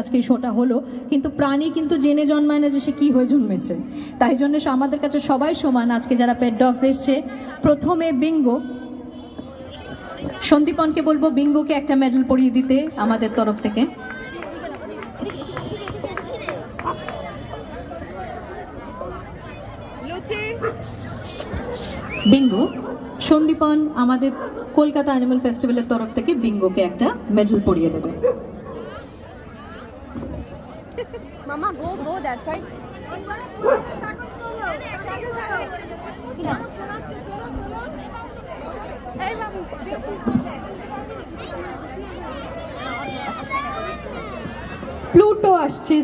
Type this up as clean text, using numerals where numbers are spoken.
আজকে শোটা হলো, কিন্তু প্রাণী কিন্তু জেনে জন্মায় না যে সে কি হয়ে জন্মেছে। তাই জন্য আমাদের কাছে সবাই সমান। আজকে যারা পেট ডগস এসছে, প্রথমে বিঙ্গো, সন্দীপনকে বলবো বিঙ্গোকে একটা মেডেল পরিয়ে দিতে আমাদের তরফ থেকে। বিঙ্গো, সন্দীপন আমাদের কলকাতা অ্যানিমাল ফেস্টিভ্যালের তরফ থেকে বিঙ্গোকে একটা মেডেল পরিয়ে দেবে। Mama, go that side. Pluto আসছে।